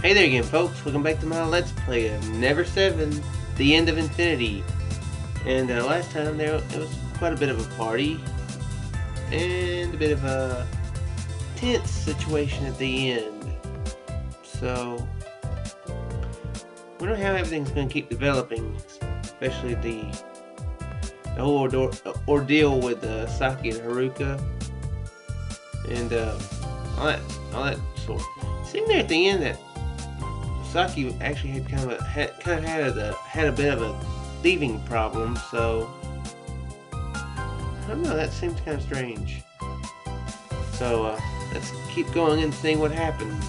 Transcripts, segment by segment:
Hey there again, folks. Welcome back to my Let's Play of Never7, The End of Infinity. And last time it was quite a bit of a party and a bit of a tense situation at the end. So, we don't know how everything's going to keep developing, especially the whole ordeal with Saki and Haruka. And all that sort. Seemed there at the end that Saki actually had had a bit of a thieving problem, so I don't know. That seems kind of strange. So let's keep going and seeing what happens.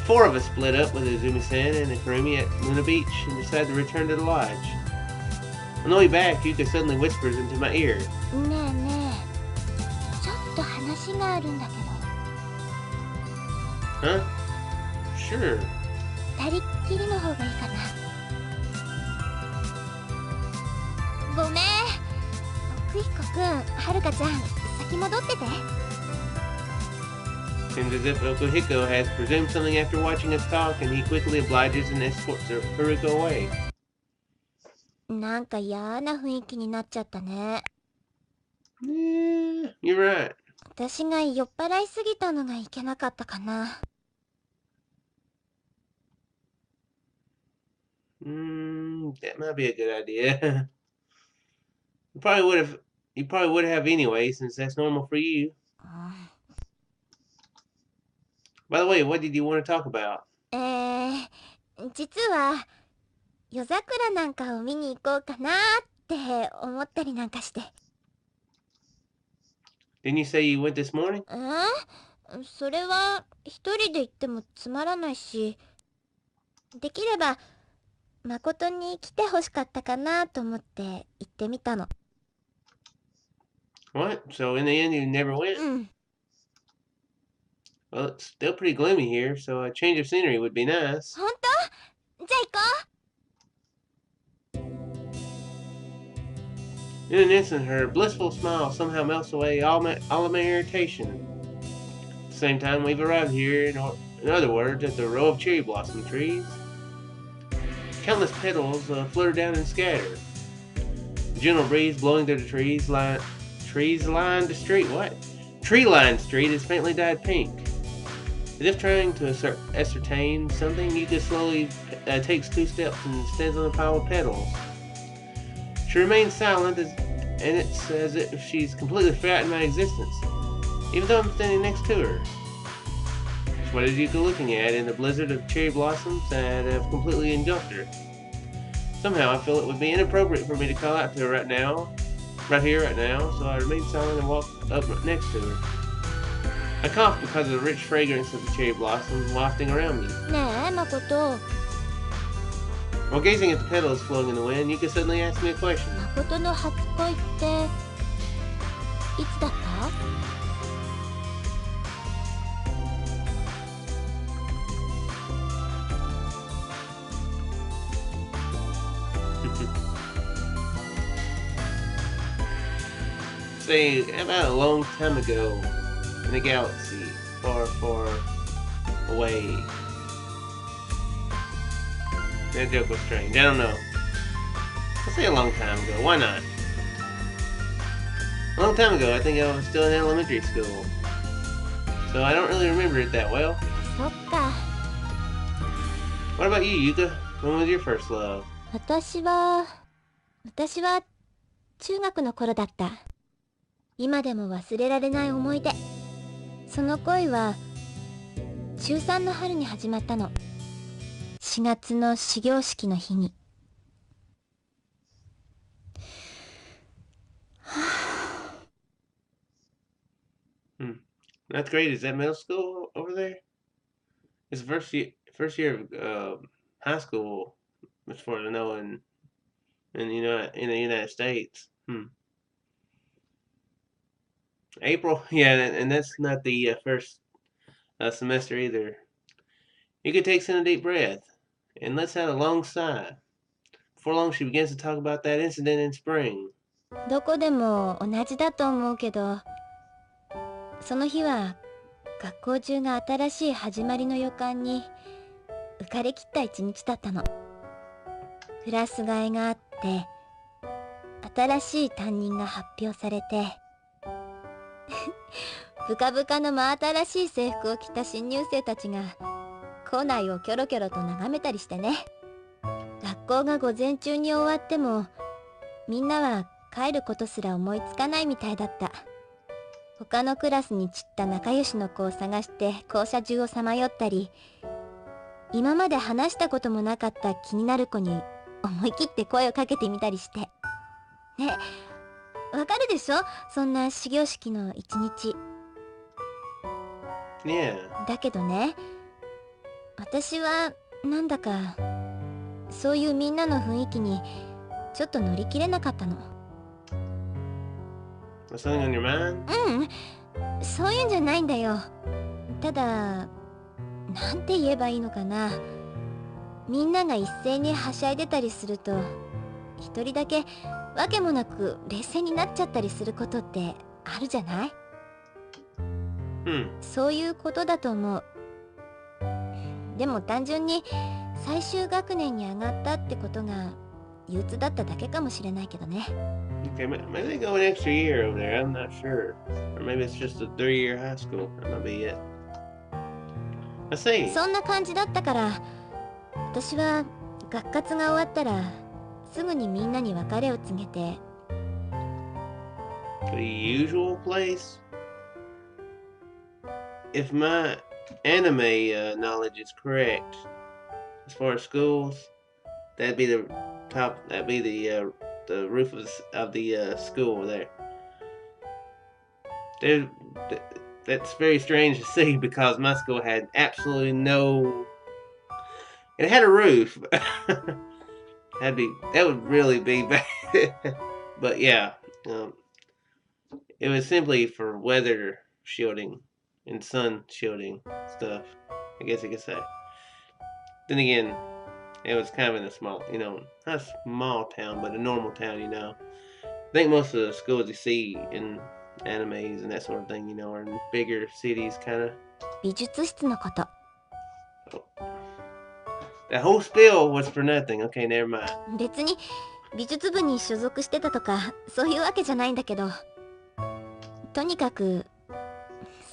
4 of us split up with Izumi-san and Kurumi at Luna Beach and decide to return to the lodge. On the way back, Yuka suddenly whispers into my ear. Huh? Sure. 二人っきりの方がいいかな。ごめん。クイコくん、はるかちゃん、先戻ってて。Seems as if Okuhiko has presumed something after watching us talk, and he quickly obliges and escorts Haruka away. なんか嫌な雰囲気になっちゃったね。Yeah, you're right. 私が酔っ払いすぎたのがいけなかったかな。That might be a good idea. You probably would have anyway, since that's normal for you. By the way, what did you want to talk about? 実は夜桜なんかを見に行こうかなって思ったりなんかして。Didn't you say you went this morning? それは一人で行ってもつまらないし、できれば誠に来てほしかったかなと思って行ってみたの。What? So in the end, you never went? うん。Well, it's still pretty gloomy here, so a change of scenery would be nice. 本当？じゃあ行こう。 In an instant, her blissful smile somehow melts away all of my irritation. At the same time, we've arrived here, in other words, at the row of cherry blossom trees. Countless petals flutter down and scatter. The gentle breeze blowing through the tree-lined street is faintly dyed pink. As if trying to ascertain something, Yuka slowly takes 2 steps and stands on a pile of petals. She remains silent, and it's as if she's completely forgotten my existence, even though I'm standing next to her. So what is Yuka looking at in the blizzard of cherry blossoms that have completely engulfed her? Somehow I feel it would be inappropriate for me to call out to her right here, right now, so I remain silent and walk up next to her. I cough because of the rich fragrance of the cherry blossoms wafting around me. ねえ、誠。While gazing at the petals floating in the wind, Yuka suddenly asked me a question. 誠の初恋っていつだった？ Say, about a long time ago, in a galaxy far, far away. That joke was strange. I don't know. I'll say a long time ago. Why not? A long time ago, I think I was still in elementary school. So I don't really remember it that well. そっか。 What about you, Yuka? When was your first love? 私は中学の頃だった。今でも忘れられない思い出。その恋は中3の春に始まったの。4月の始業式の日に。That's great. Is that middle school over there? It's the first year of high school, as far as I know, in the United States. April, yeah, and that's not the first semester either. Yuka takes in a deep breath and lets out a long sigh. Before long, she begins to talk about that incident in spring. どこでも同じだと思うけど、その日は学校中が新しい始まりの予感に浮かれきった一日だったの。クラス替えがあって、新しい担任が発表されてブカブカの真新しい制服を着た新入生たちが校内をキョロキョロと眺めたりしてね。学校が午前中に終わってもみんなは帰ることすら思いつかないみたいだった。他のクラスに散った仲良しの子を探して校舎中をさまよったり、今まで話したこともなかった気になる子に思い切って声をかけてみたりして。ね、わかるでしょ、そんな始業式の一日。だけどね、私はなんだかそういうみんなの雰囲気にちょっと乗り切れなかったの。Something on your mind? そういうんじゃないんだよ。ただ、なんて言えばいいのかな。みんなが一斉にはしゃいでたりすると、一人だけわけもなく冷静になっちゃったりすることってあるじゃない？そういうことだと思う。でも単純に最終学年に上がったってことが憂鬱だっただけかもしれないけどね。Okay, maybe they go an extra year over there. I'm not sure. Or maybe it's just a 3-year high school. That might be it. I see. そんな感じだったから、私は学活が終わったらすぐにみんなに別れを告げて。The usual place? If my anime knowledge is correct, as far as schools, that'd be the top. That'd be the roof of the school there. That's very strange to see because my school had absolutely no. It had a roof. That would really be bad. But yeah, it was simply for weather shielding and sun shielding stuff, I guess you could say. Then again, it was kind of in a small, not a small town, but a normal town, I think most of the schools you see in animes and that sort of thing, are in bigger cities, kind of. 美術室のこと。The whole spiel was for nothing. Okay, never mind. 別に美術部に所属してたとかそういうわけじゃないんだけど、とにかく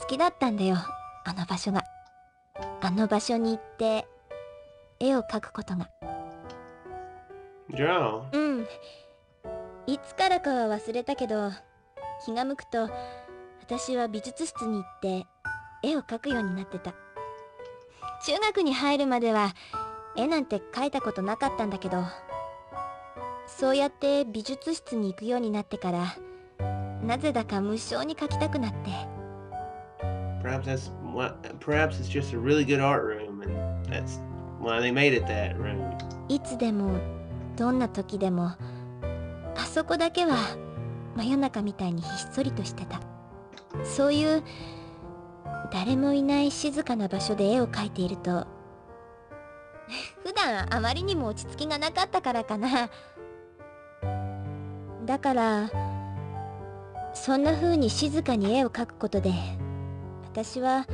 好きだったんだよ、あの場所が。あの場所に行って絵を描くことが。Draw? いつからかは忘れたけど、気が向くと私は美術室に行って絵を描くようになってた。中学に入るまでは絵なんて描いたことなかったんだけど、そうやって美術室に行くようになってから、なぜだか無性に描きたくなって。Perhaps it's just a really good art room, and that's why they made it that room. いつでもどんな時でもあそこだけは真夜中みたいにひっそりとしてた。そういう誰もいない静かな場所で絵を描いていると普段あまりにも落ち着きがなかったからかな。だからそんな風に静かに絵を描くことで、私は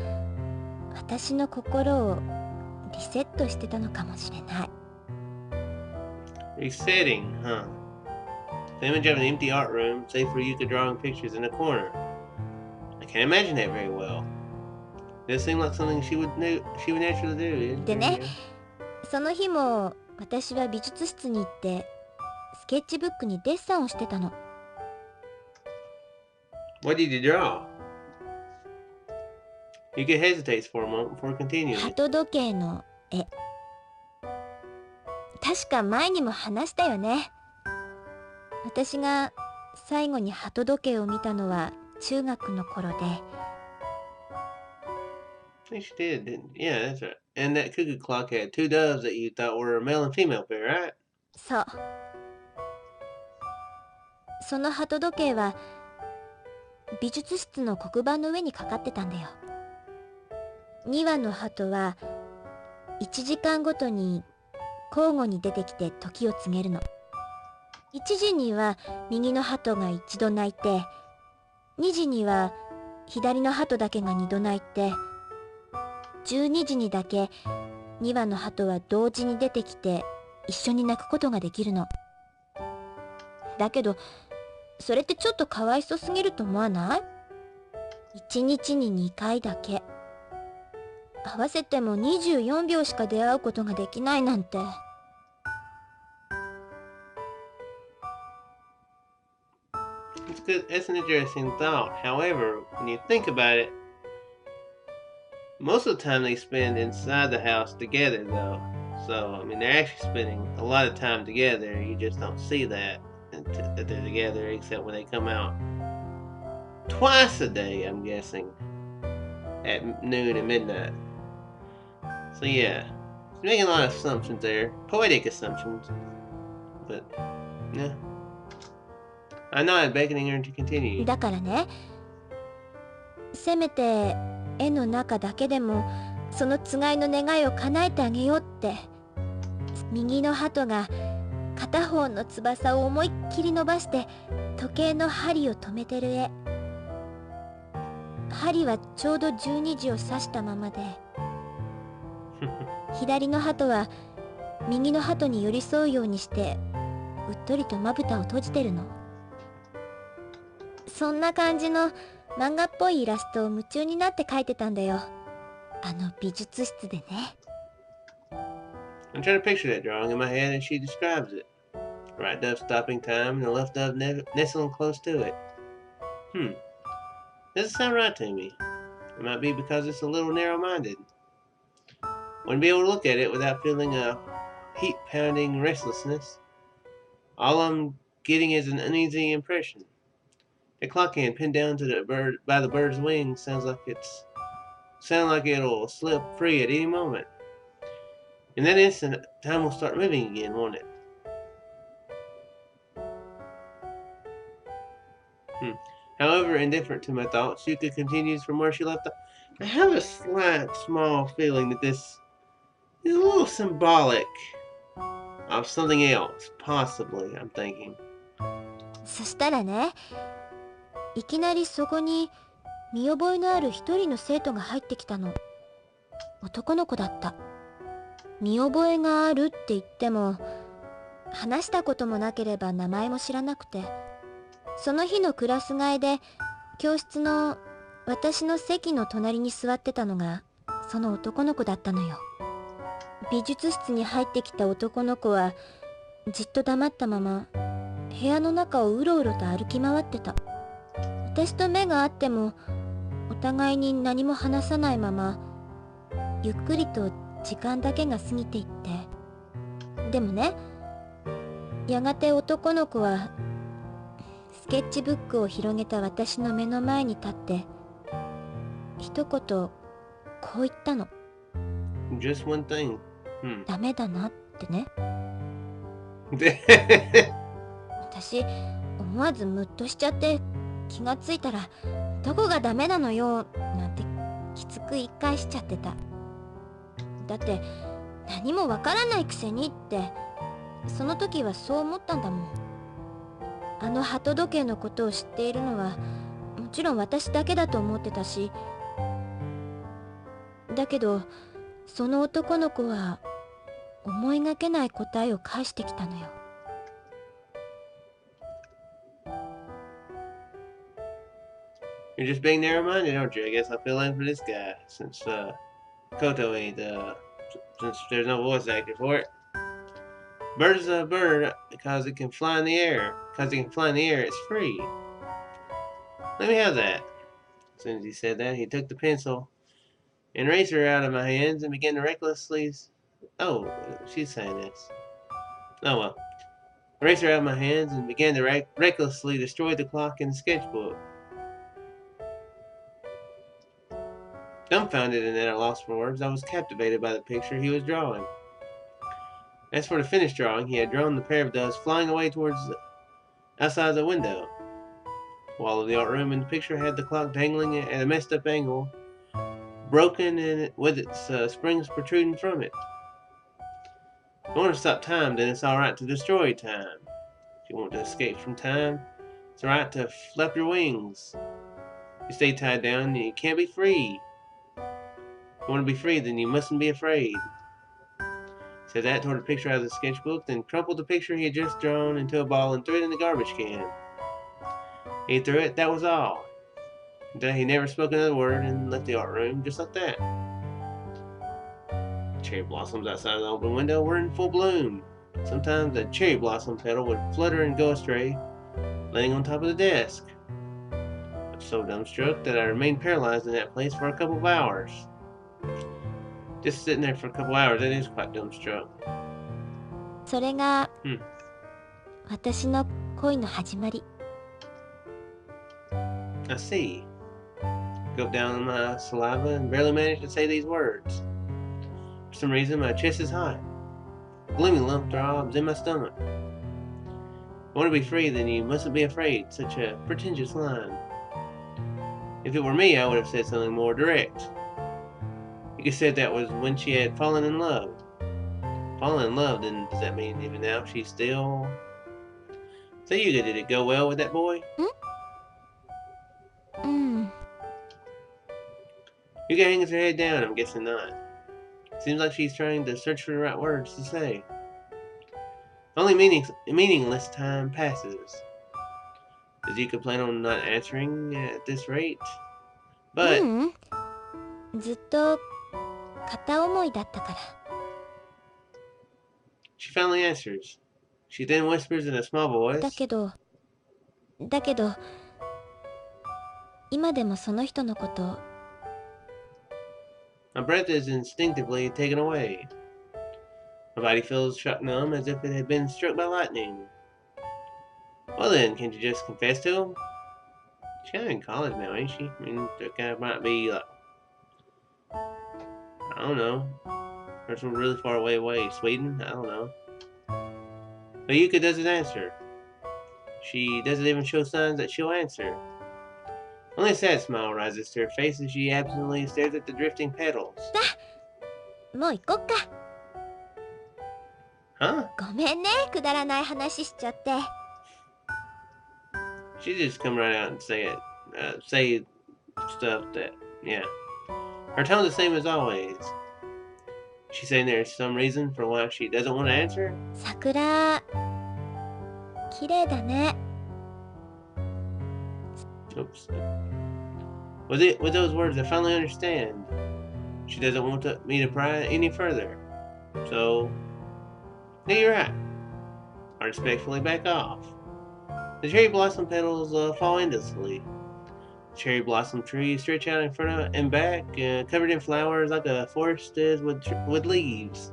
私の心をリセットしてたのかもしれない。Resetting, huh? The image of an empty art room, save for Yuka drawing pictures in a corner. I can't imagine that very well. Does seem like something she would naturally do. でね、その日も私は美術室に行ってスケッチブックにデッサンをしてたの。What did you draw? Yuka hesitates for a moment before continuing. 鳩時計の絵。確か前にも話したよね。私が最後に鳩時計を見たのは中学の頃で。I think she did, didn't? Yeah, that's right. And that cuckoo clock had two doves that you thought were a male and female pair, right? そう。その鳩時計は美術室の黒板の上にかかってたんだよ。2羽の鳩は1時間ごとに交互に出てきて時を告げるの。1時には右の鳩が一度鳴いて、2時には左の鳩だけが2度鳴いて、12時にだけ2羽の鳩は同時に出てきて一緒に鳴くことができるの。だけどそれってちょっとかわいそすぎると思わない？ 1 日に2回だけ。合わせても24秒しか出会うことができないなんて。That's an interesting thought. However, when you think about it, most of the time they spend inside the house together, though. So, I mean, they're actually spending a lot of time together. You just don't see that they're together, except when they come out twice a day, I'm guessing, at noon and midnight. So, yeah, making a lot of assumptions there. Poetic assumptions. But, yeah. I nod, beckoning her to continue. だからね、せめて絵の中だけでもそのつがいの願いを叶えてあげようって。右の鳩が片方の翼を思いっきり伸ばして時計の針を止めてる絵。針はちょうど12時を指したままで、左の鳩は右の鳩に寄り添うようにしてうっとりとまぶたを閉じてるの。そんな感じの漫画っぽいイラストを夢中になって描いてたんだよ。あの美術室でね。I'm trying to picture that drawing in my head as she describes it. Right dove stopping time and the left dove nestling close to it. Doesn't sound right to me. It might be because it's a little narrow-minded. Wouldn't be able to look at it without feeling a heat-pounding restlessness. All I'm getting is an uneasy impression. The clock hand pinned down to the bird by the bird's wings sounds like it'll slip free at any moment. In that instant, time will start moving again, won't it? However, indifferent to my thoughts, Yuka continues from where she left off. I have a small feeling that this is a little symbolic of something else, possibly, I'm thinking. そしたらね、いきなりそこに見覚えのある一人の生徒が入ってきたの。男の子だった。見覚えがあるって言っても、話したこともなければ名前も知らなくて、その日のクラス替えで教室の私の席の隣に座ってたのがその男の子だったのよ。美術室に入ってきた男の子はじっと黙ったまま部屋の中をうろうろと歩き回ってた。私と目が合ってもお互いに何も話さないままゆっくりと時間だけが過ぎていって、でもね、やがて男の子はスケッチブックを広げた私の目の前に立って一言こう言ったの。 Just one thing. ダメだなってね。私思わずムッとしちゃって気がついたらどこがダメなのよなんてきつく言い返しちゃってた。だって何もわからないくせにってその時はそう思ったんだもん。あの鳩時計のことを知っているのはもちろん私だけだと思ってたし、だけどその男の子は思いがけない答えを返してきたのよ。You're just being narrow-minded, aren't you? I guess I feel in for this guy since Makoto ain't since there's no voice actor for it. Bird is a bird because it can fly in the air. Because it can fly in the air, it's free. Let me have that. As soon as he said that, he took the pencil and eraser out of my hands and began to recklessly... Oh, she's saying this. Oh well. Eraser out of my hands and began to recklessly destroy the clock in the sketchbook. Dumbfounded and at a loss for words, I was captivated by the picture he was drawing. As for the finished drawing, he had drawn the pair of doves flying away towards outside the window. The wall of the art room in the picture had the clock dangling at a messed up angle, broken and with its springs protruding from it. If you want to stop time, then it's alright to destroy time. If you want to escape from time, it's alright to flap your wings. You stay tied down and you can't be free. If you want to be free, then you mustn't be afraid. Said that, tore the picture out of the sketchbook, then crumpled the picture he had just drawn into a ball and threw it in the garbage can. He threw it, that was all. Then he never spoke another word and left the art room just like that. Cherry blossoms outside the open window were in full bloom. Sometimes a cherry blossom petal would flutter and go astray, laying on top of the desk. I was so dumbstruck that I remained paralyzed in that place for a couple of hours. Just sitting there for a couple of hours, that is quite dumbstruck. それが、Hmm. 私の恋の始まり。I see. Gulped down my saliva and barely managed to say these words. For some reason, my chest is hot. A gloomy lump throbs in my stomach. If you want to be free, then you mustn't be afraid. Such a pretentious line. If it were me, I would have said something more direct. Yuka said that was when she had fallen in love. Fallen in love, then does that mean even now she's still... So Yuka, did it go well with that boy? Yuka hangs her head down, I'm guessing not. Seems like she's trying to search for the right words to say. Only meaningless time passes. Does Yuka plan on not answering at this rate? But ずっと片思いだったから。she finally answers. She then whispers in a small voice. だけど、今でもその人のこと。My breath is instinctively taken away. My body feels shock numb as if it had been struck by lightning. Well then, can't you just confess to him? She's kind of in college now, ain't she? I mean, that guy might be like, I don't know, or from really far away, Sweden? I don't know. But Yuka doesn't answer. She doesn't even show signs that she'll answer. Only a sad smile rises to her face as she absently stares at the drifting petals. もう行こっか。Huh? ごめんね、くだらない話しちゃって。She just come right out and say it. Say stuff that, yeah. Her tone's the same as always. She's saying there's some reason for why she doesn't want to answer? 桜、綺麗だね。 Oops. With those words, I finally understand. She doesn't want me to pry any further. So, no, you're right. I respectfully back off. The cherry blossom petals fall endlessly. The cherry blossom trees stretch out in front and back, covered in flowers like a forest is with leaves.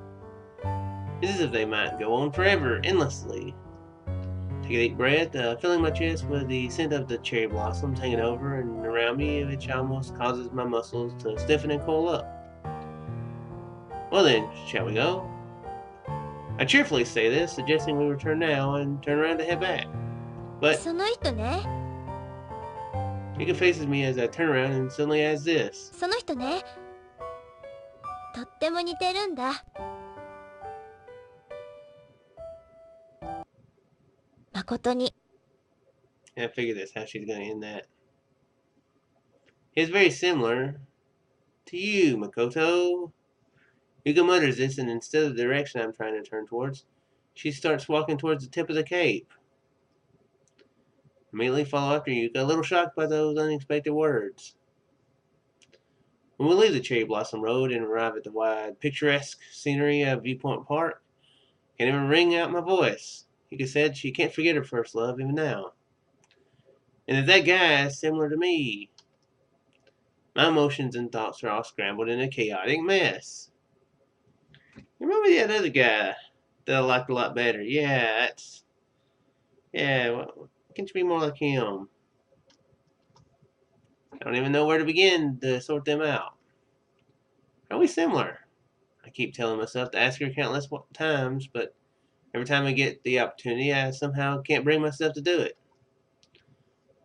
It's as if they might go on forever, endlessly. Take a deep breath, filling my chest with the scent of the cherry blossoms hanging over and around me, which almost causes my muscles to stiffen and coil up. Well then, shall we go? I cheerfully say this, suggesting we return now and turn around to head back. But その人ね。 Yuka faces me as I turn around and suddenly adds this. その人ね。とっても似てるんだ。誠に。 I figured that's how she's gonna end that. It's very similar to you, Makoto. Yuka mutters this, and instead of the direction I'm trying to turn towards, she starts walking towards the tip of the cape. Immediately follow after Yuka, a little shocked by those unexpected words. When we leave the Cherry Blossom Road and arrive at the wide, picturesque scenery of Viewpoint Park, I can't even wring out my voice. Yuka said she can't forget her first love even now. And that guy is similar to me. My emotions and thoughts are all scrambled in a chaotic mess. You remember that other guy that I liked a lot better? Yeah, well, can't you be more like him? I don't even know where to begin to sort them out. Are we similar? I keep telling myself to ask her countless times, but every time I get the opportunity, I somehow can't bring myself to do it.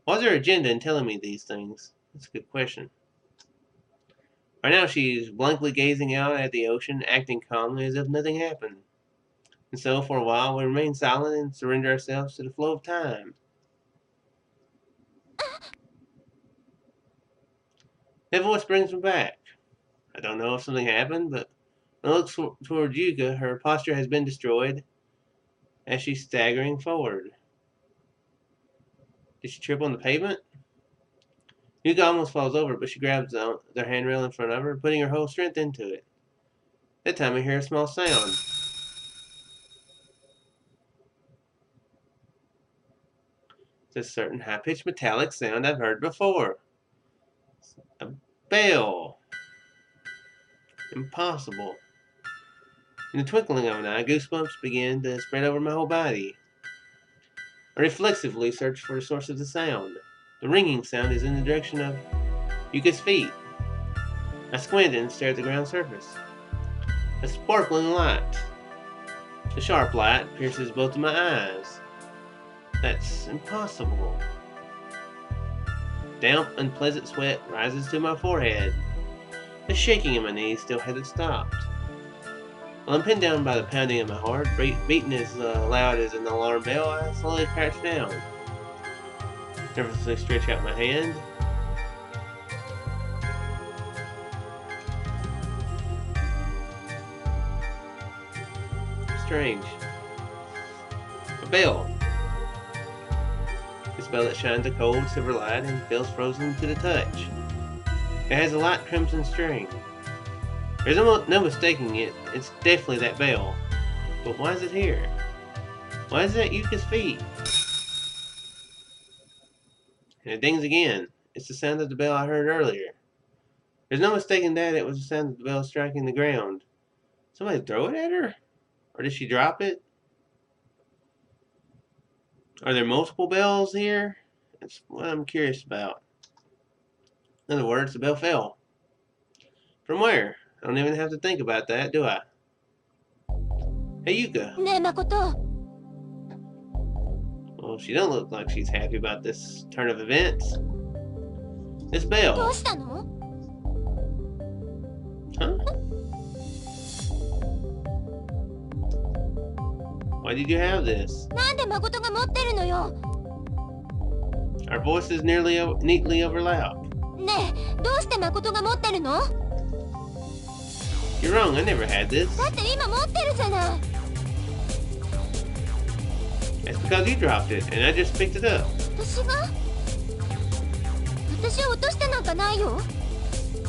What's her agenda in telling me these things? That's a good question. Right now, she's blankly gazing out at the ocean, acting calmly as if nothing happened. And so, for a while, we remain silent and surrender ourselves to the flow of time. That voice brings me back. I don't know if something happened, but when I look toward Yuka, her posture has been destroyed as she's staggering forward. Did she trip on the pavement? Yuka almost falls over, but she grabs their handrail in front of her, putting her whole strength into it. That time I hear a small sound. It's a certain high-pitched metallic sound I've heard before. A bell. Impossible. In the twinkling of an eye, goosebumps begin to spread over my whole body. I reflexively search for the source of the sound. The ringing sound is in the direction of Yuka's feet. I squint and stare at the ground surface. A sparkling light. The sharp light pierces both of my eyes. That's impossible. Damp, unpleasant sweat rises to my forehead. The shaking in my knees still hasn't stopped. While I'm pinned down by the pounding of my heart, beating as loud as an alarm bell, I slowly crouch down. Nervously stretch out my hand. Strange. A bell. This bell that shines a cold silver light and feels frozen to the touch. It has a light crimson string. There's no mistaking it. It's definitely that bell. But why is it here? Why is it at Yuka's feet? And it dings again. It's the sound of the bell I heard earlier. There's no mistaking that it was the sound of the bell striking the ground. Somebody throw it at her? Or did she drop it? Are there multiple bells here? That's what I'm curious about. In other words, the bell fell. From where? I don't even have to think about that, do I? Hey, Yuka. Makoto. Well, she don't look like she's happy about this turn of events. This bell. Huh? Why did you have this? Our voices neatly overlap. You're wrong, I never had this. That's because you dropped it, and I just picked it up.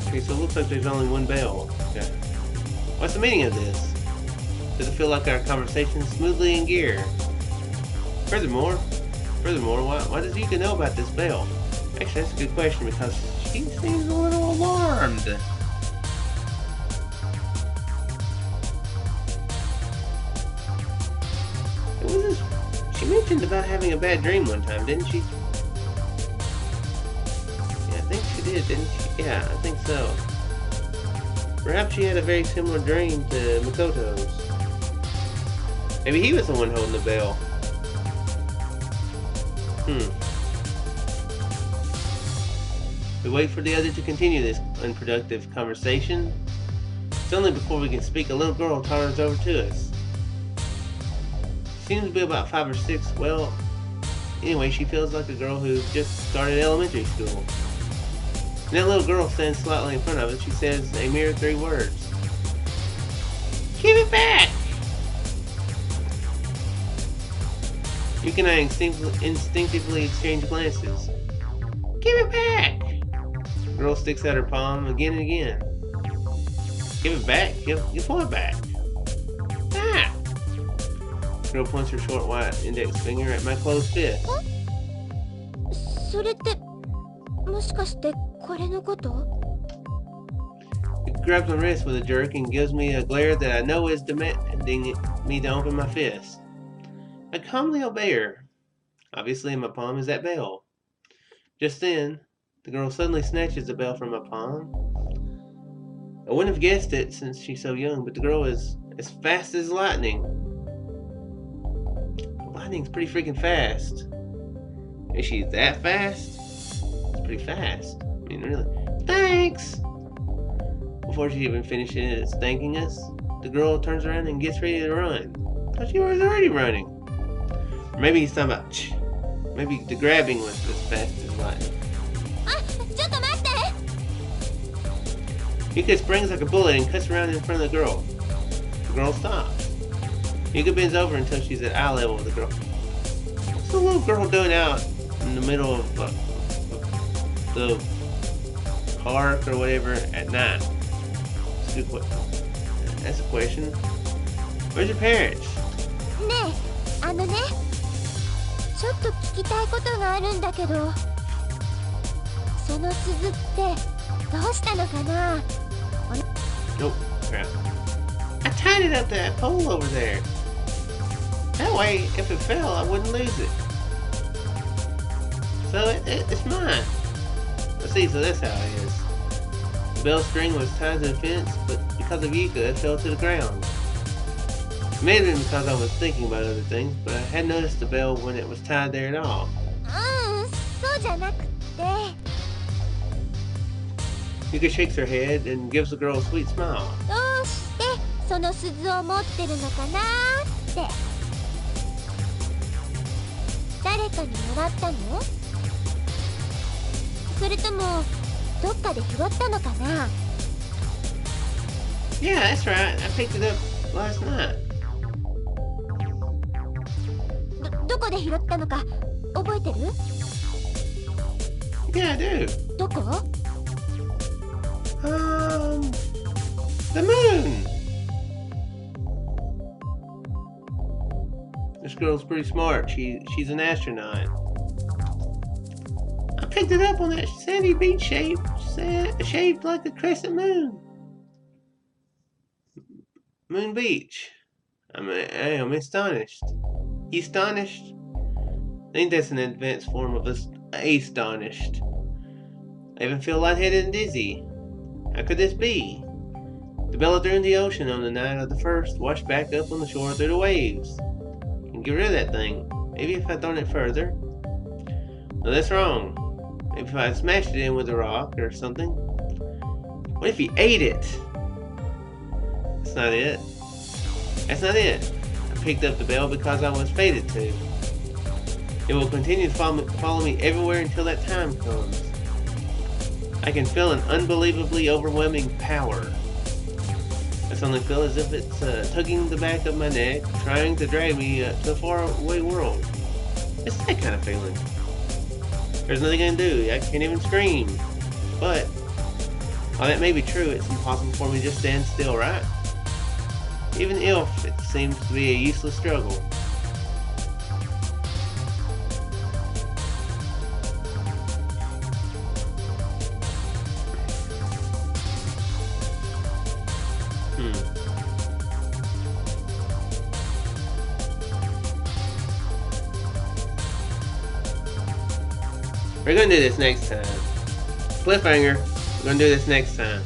Okay, so it looks like there's only one bell. Okay. What's the meaning of this? Does it feel like our conversation is smoothly in gear? Furthermore, why does Yuka know about this bell? Actually, that's a good question because she seems a little alarmed. She mentioned about having a bad dream one time, didn't she? Yeah, I think she did, didn't she? Yeah, I think so. Perhaps she had a very similar dream to Makoto's. Maybe he was the one holding the bell. We wait for the other to continue this unproductive conversation. It's only before we can speak a little girl totters over to us. She seems to be about 5 or 6. Well, anyway, she feels like a girl who just started elementary school. And that little girl stands slightly in front of us. She says a mere 3 words. Give it back! Yuka and I instinctively exchange glances. Give it back! The girl sticks out her palm again and again. Give it back? Give what back? Ah! The girl points her short white index finger at my closed fist. It grabs my wrist with a jerk and gives me a glare that I know is demanding me to open my fist. I calmly obey her. Obviously in my palm is that bell. Just then, the girl suddenly snatches the bell from my palm. I wouldn't have guessed it since she's so young, but the girl is as fast as lightning. Lightning's pretty freaking fast. Is she that fast? It's pretty fast. I mean, really. Thanks! Before she even finishes thanking us, the girl turns around and gets ready to run. I thought she was already running. Or maybe he's talking about maybe the grabbing was as fast as lightning. Yuka springs like a bullet and cuts around in front of the girl. The girl stops. Yuka bends over until she's at eye level with the girl. What's the little girl doing out in the middle of the park or whatever at night? That's a good question. That's a question. Where's your parents? ねえ、ちょっと聞きたいことがあるんだけど、その鈴ってどうしたのかな？ Oh, crap. I tied it up to that pole over there. That way, if it fell, I wouldn't lose it. So it's mine. Let's see, so that's how it is. The bell string was tied to the fence, but because of Yuka, it fell to the ground. It may have been because I was thinking about other things, but I hadn't noticed the bell when it was tied there at all. そうじゃなくって。Yuka shakes her head and gives the girl a sweet smile. どうしてその鈴を持ってるのかなって。誰かにもらったの？それともどっかで拾ったのかな？ Yeah, that's right. I picked it up last night. どこで拾ったのか覚えてる？ Yeah, I do. どこ？ The moon. This girl's pretty smart. She's an astronaut. I picked it up on that sandy beach shaped like a crescent moon. Moon Beach. I am astonished. You astonished? I think that's an advanced form of astonished. I even feel lightheaded and dizzy. How could this be? The bell through the ocean on the night of the first washed back up on the shore through the waves. Can get rid of that thing. Maybe if I'd thrown it further. No, that's wrong. Maybe if I smashed it in with a rock or something. What if he ate it? That's not it. That's not it. I picked up the bell because I was fated to. It will continue to follow me everywhere until that time comes. I can feel an unbelievably overwhelming power. I suddenly feel as if it's tugging the back of my neck, trying to drag me to a faraway world. It's that kind of feeling. There's nothing I can do. I can't even scream. But, while that may be true, it's impossible for me to just stand still, right? Even if it seems to be a useless struggle. We're gonna do this next time. Cliffhanger. We're gonna do this next time.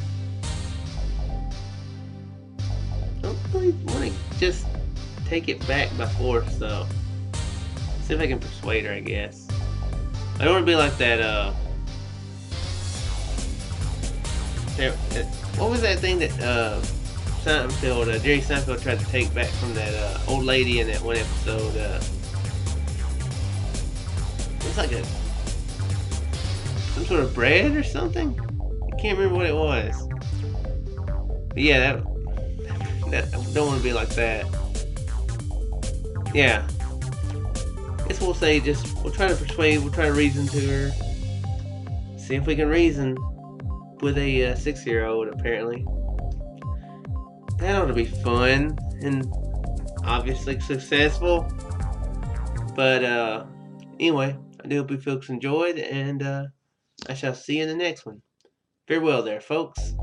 I don't really want to just take it back by force, though. See if I can persuade her, I guess. I don't want to be like that, what was that thing that, Jerry Seinfeld tried to take back from that, old lady in that one episode, it's like some sort of bread or something? I can't remember what it was. But yeah, that I don't want to be like that. Yeah. I guess we'll say we'll try to persuade, we'll try to reason to her. See if we can reason with a 6-year-old, apparently. That ought to be fun and obviously successful. But anyway, I do hope you folks enjoyed, and I shall see you in the next one. Farewell there, folks.